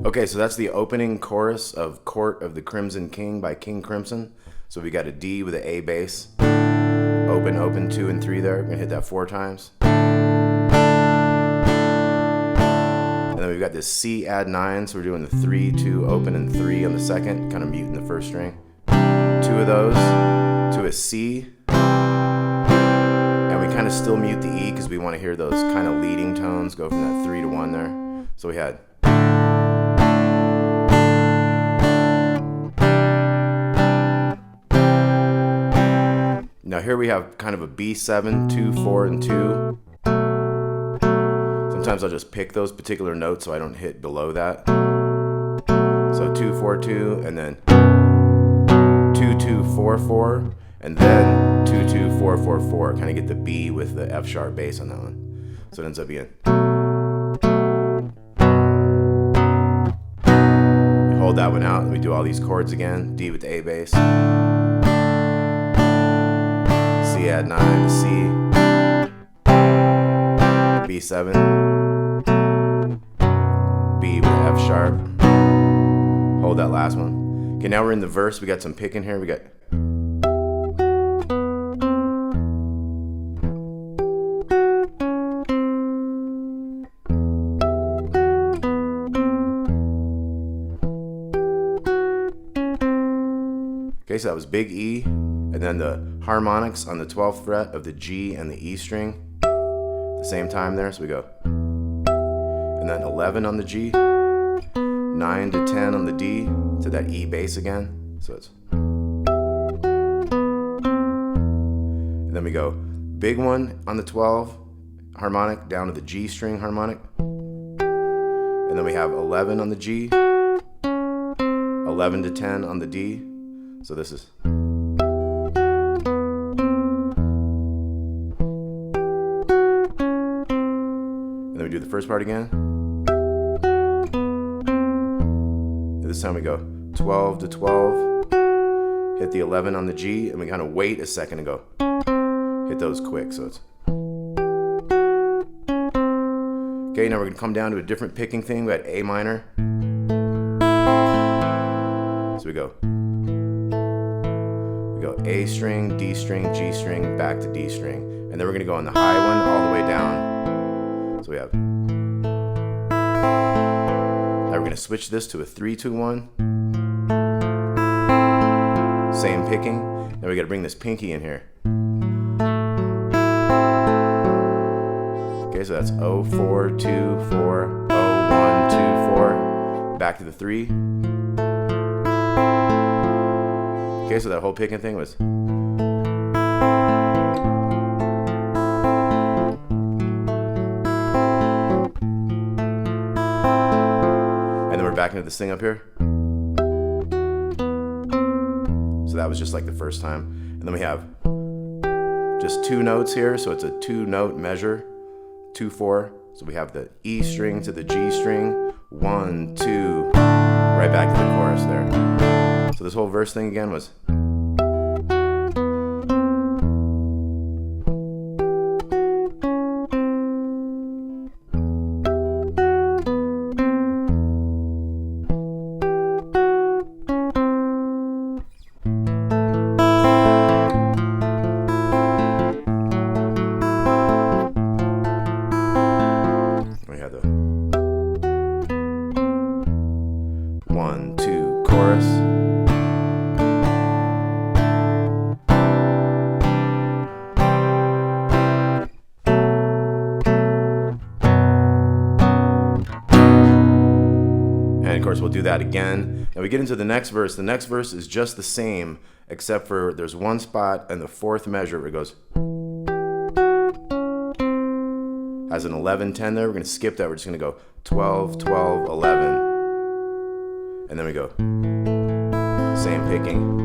Okay, so that's the opening chorus of Court of the Crimson King by King Crimson. So we got a D with an A bass. Open, open, 2 and 3 there. We're gonna hit that 4 times. And then we've got this C add 9, so we're doing the 3, 2, open, and 3 on the second, kind of muting the first string. 2 of those to a C. And we kind of still mute the E because we want to hear those kind of leading tones go from that 3 to 1 there. So we had. Now here we have kind of a B7, 2, 4, and 2. Sometimes I'll just pick those particular notes so I don't hit below that. So 2, 4, 2, and then 2, 2, 4, 4, and then 2, 2, 4, 4, 4. Kind of get the B with the F sharp bass on that one. So it ends up being. You hold that one out, and we do all these chords again. D with the A bass. C add 9, C, B7, B with F sharp. Hold that last one. Okay, now we're in the verse. We got some picking here. We got. Okay, so that was big E, and then the harmonics on the 12th fret of the G and the E string at the same time there, so we go. And then 11 on the G, 9 to 10 on the D to that E bass again, so it's. And then we go big one on the 12 harmonic down to the G string harmonic, and then we have 11 on the G, 11 to 10 on the D. So this is. And then we do the first part again. And this time we go 12 to 12, hit the 11 on the G, and we kind of wait a second and go hit those quick. So it's. Okay, now we're gonna come down to a different picking thing. We got A minor. So we go. Go A string, D string, G string, back to D string. And then we're gonna go on the high one all the way down. So we have. Now we're gonna switch this to a 3, 2, 1. Same picking. Now we gotta bring this pinky in here. Okay, so that's 0, 4, 2, 4, 0, 1, 2, 4. Back to the 3. Okay, so that whole picking thing was. And then we're back into this thing up here. So that was just like the first time. And then we have just 2 notes here, so it's a 2-note measure, 2, 4. So we have the E string to the G string, 1, 2, right back to the chorus there. So this whole verse thing again was. We have the 1, 2 chorus. And of course we'll do that again. Now we get into the next verse. The next verse is just the same, except for there's one spot in the 4th measure where it goes. Has an 11, 10 there. We're gonna skip that. We're just gonna go 12, 12, 11. And then we go. Same picking.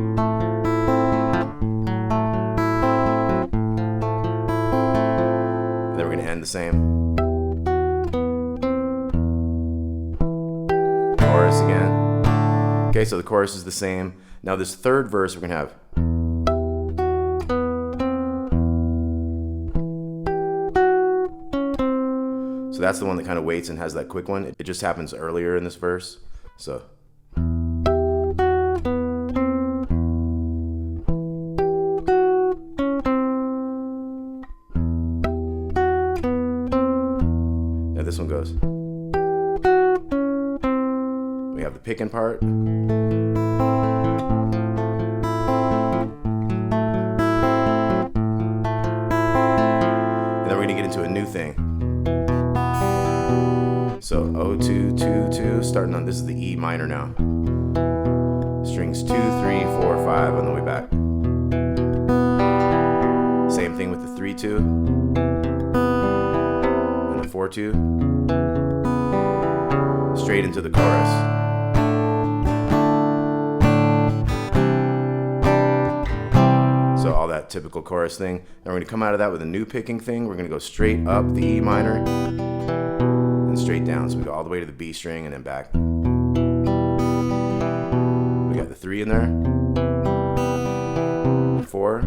And then we're gonna end the same. Chorus again. Okay, so the chorus is the same. Now this 3rd verse we're gonna have. So that's the one that kind of waits and has that quick one. It just happens earlier in this verse. So. Now this one goes. We have the picking part. Into a new thing. So 0, 2, 2, 2, starting on, this is the E minor now. Strings 2, 3, 4, 5 on the way back. Same thing with the 3, 2 and the 4, 2. Straight into the chorus. So all that typical chorus thing. Now we're going to come out of that with a new picking thing. We're going to go straight up the E minor and straight down. So we go all the way to the B string and then back. We got the 3 in there, the 4,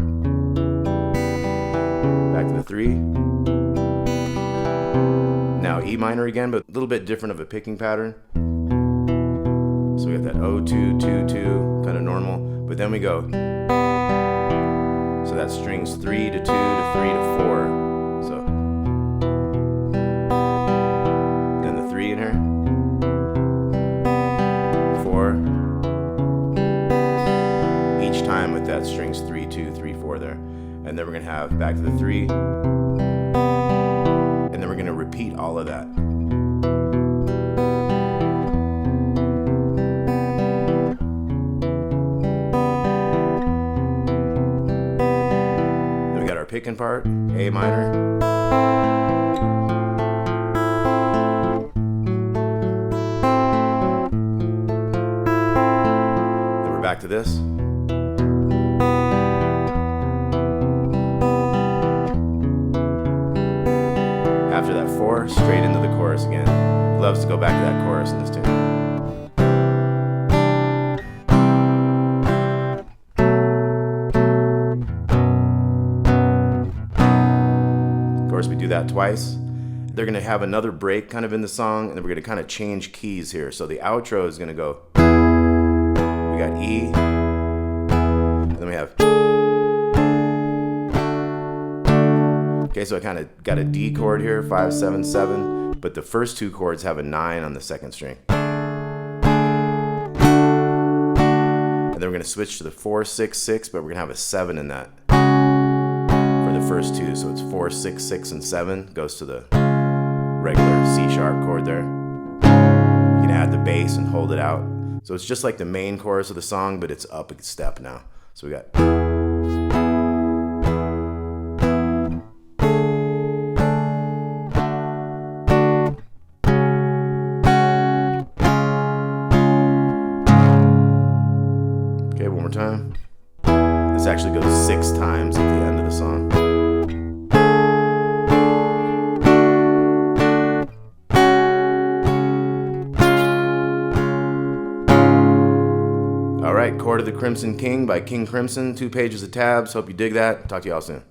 back to the 3. Now E minor again, but a little bit different of a picking pattern. So we got that 0, 2, 2, 2, kind of normal. But then we go. So that's strings 3 to 2 to 3 to 4. So then the 3 in here, 4. Each time with that strings 3, 2, 3, 4 there. And then we're going to have back to the 3. And then we're going to repeat all of that. Picking part, A minor. Then we're back to this. After that 4, straight into the chorus again. He loves to go back to that chorus in this tune. We do that twice. They're going to have another break kind of in the song, and then we're going to kind of change keys here. So the outro is going to go, we got E, and then we have, okay, so I kind of got a D chord here, 5, 7, 7, but the first 2 chords have a 9 on the second string. And then we're going to switch to the 4, 6, 6, but we're going to have a 7 in that. The first 2, so it's 4, 6, 6, and 7 goes to the regular C sharp chord there. You can add the bass and hold it out. So it's just like the main chorus of the song, but it's up a step now. So we got. Okay, one more time. This actually goes 6 times at the end of the song. All right, Chord of the Crimson King by King Crimson, 2 pages of tabs. Hope you dig that. Talk to y'all soon.